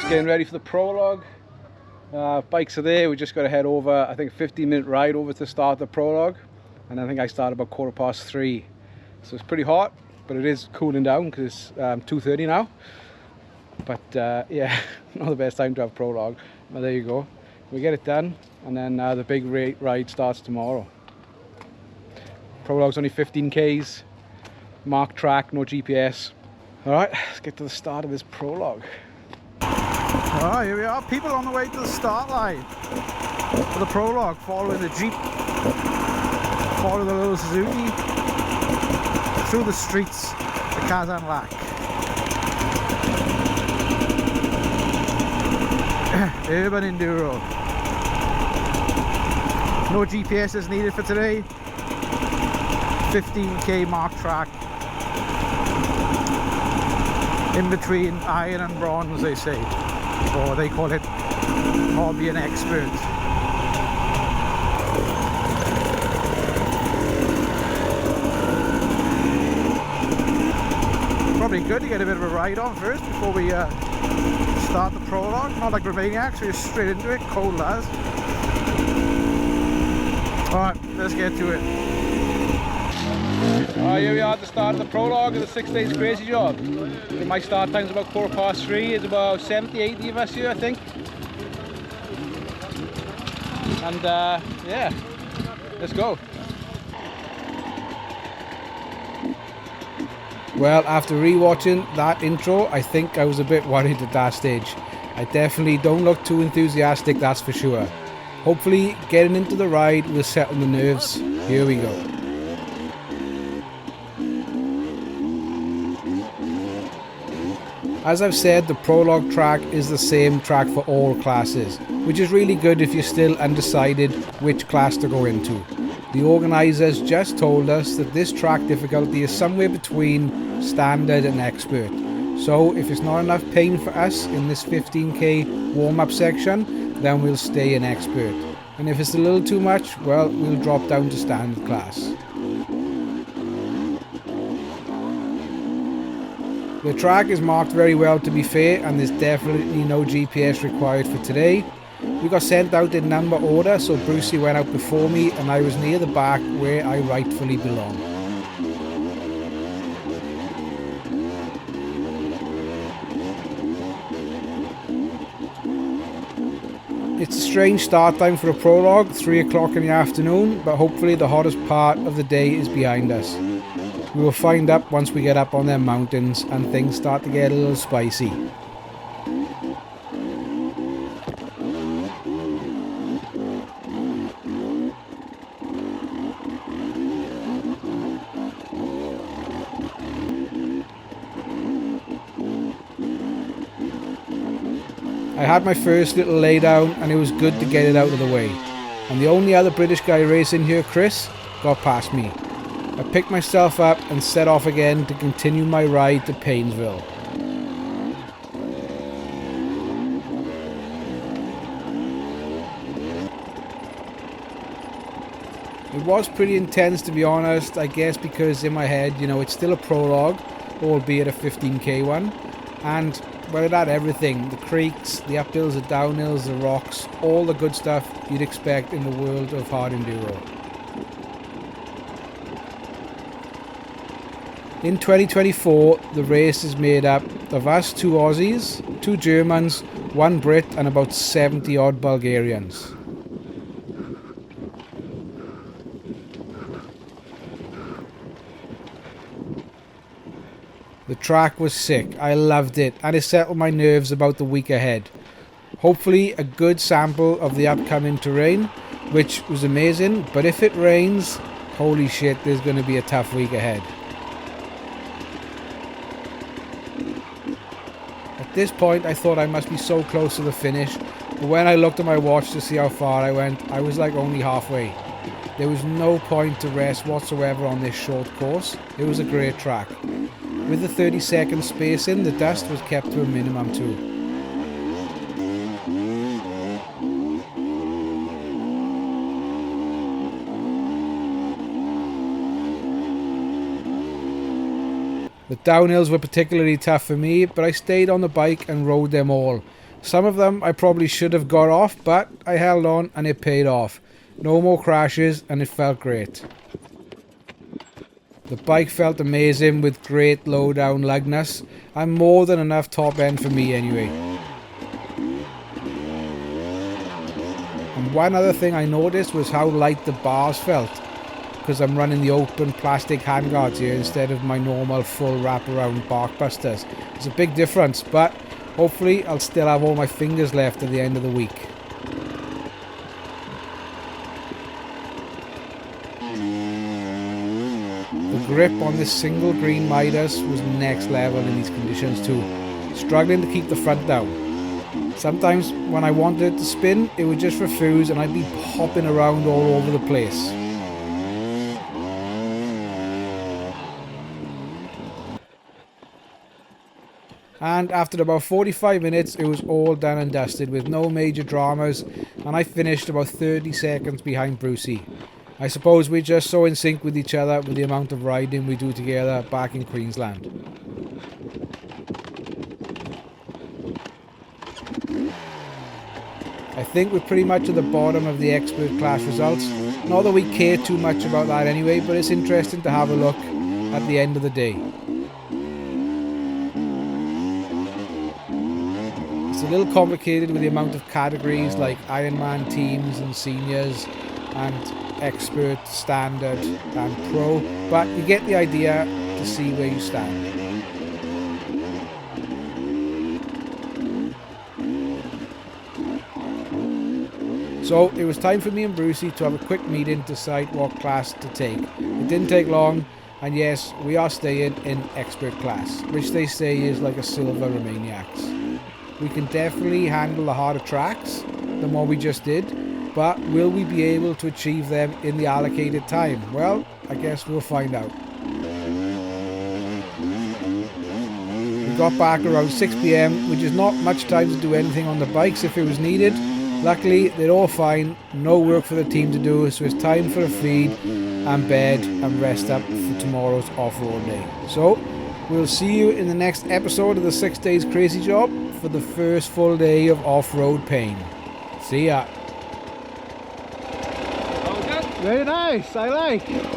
getting ready for the prologue. Bikes are there. We just got to head over, I think, a 15-minute ride over to start the prologue, and I think I start about 3:15. So it's pretty hot, but it is cooling down because it's 2:30 now. But yeah, not the best time to have prologue. But there you go. We get it done, and then the big ride starts tomorrow. Prologue's only 15 k's, marked track, no GPS. All right, let's get to the start of this prologue. Oh, here we are, people on the way to the start line for the prologue, following the Jeep, following the little Suzuki, through the streets of Kazan Lak. Urban Enduro. No GPS is needed for today. 15k mark track. In between iron and bronze, they say. Or they call it hobby and expert. Probably good to get a bit of a ride on first before we start the prologue. Not like Romaniacs, we're straight into it, cold as. Alright, let's get to it. Alright, here we are at the start of the prologue of the 6 days crazy job. My start time's about 3:15. It's about 70, 80 of us here, I think. And yeah, let's go. Well, after re-watching that intro, I think I was a bit worried at that stage. I definitely don't look too enthusiastic, that's for sure. Hopefully, getting into the ride will settle the nerves. Here we go. As I've said, the prologue track is the same track for all classes, which is really good if you're still undecided which class to go into. The organisers just told us that this track difficulty is somewhere between standard and expert. So if it's not enough pain for us in this 15k warm-up section, then we'll stay in expert. And if it's a little too much, well, we'll drop down to standard class. The track is marked very well, to be fair, and there's definitely no GPS required for today. We got sent out in number order, so Brucey went out before me and I was near the back where I rightfully belong. It's a strange start time for a prologue, 3 o'clock in the afternoon, but hopefully the hottest part of the day is behind us. We will find up once we get up on them mountains and things start to get a little spicy. I had my first little lay down and it was good to get it out of the way. And the only other British guy racing here, Chris, got past me. I picked myself up and set off again to continue my ride to Painesville. It was pretty intense, to be honest, I guess because in my head, you know, it's still a prologue, albeit a 15k one. And well, it had everything, the creeks, the uphills, the downhills, the rocks, all the good stuff you'd expect in the world of hard enduro. In 2024, the race is made up of us 2 Aussies, 2 Germans, 1 Brit and about 70 odd Bulgarians. The track was sick, I loved it, and it settled my nerves about the week ahead. Hopefully a good sample of the upcoming terrain, which was amazing, but if it rains, holy shit, there's going to be a tough week ahead. At this point I thought I must be so close to the finish, but when I looked at my watch to see how far I went, I was like only halfway. There was no point to rest whatsoever on this short course. It was a great track. With the 30-second spacing, the dust was kept to a minimum too. The downhills were particularly tough for me, but I stayed on the bike and rode them all. Some of them I probably should have got off, but I held on and it paid off. No more crashes and it felt great. The bike felt amazing with great low down lugness and more than enough top end for me anyway. And one other thing I noticed was how light the bars felt, because I'm running the open plastic handguards here instead of my normal full wraparound bark busters. It's a big difference, but hopefully I'll still have all my fingers left at the end of the week. The grip on this single green Midas was next level in these conditions too, struggling to keep the front down. Sometimes when I wanted it to spin, it would just refuse and I'd be hopping around all over the place. And after about 45 minutes, it was all done and dusted with no major dramas, and I finished about 30 seconds behind Brucey. I suppose we're just so in sync with each other with the amount of riding we do together back in Queensland. I think we're pretty much at the bottom of the expert class results. Not that we care too much about that anyway, but it's interesting to have a look at the end of the day. It's a little complicated with the amount of categories like Ironman teams and seniors and expert, standard and pro, but you get the idea to see where you stand. So it was time for me and Brucey to have a quick meeting to decide what class to take. It didn't take long, and yes, we are staying in expert class, which they say is like a silver Romaniacs. We can definitely handle the harder tracks than what we just did, but will we be able to achieve them in the allocated time? Well, I guess we'll find out. We got back around 6 PM, which is not much time to do anything on the bikes if it was needed. Luckily, they're all fine, no work for the team to do, so it's time for a feed and bed and rest up for tomorrow's off-road day. So, we'll see you in the next episode of the 6 Days Crazy Job for the first full day of off-road pain. See ya. Very nice, I like.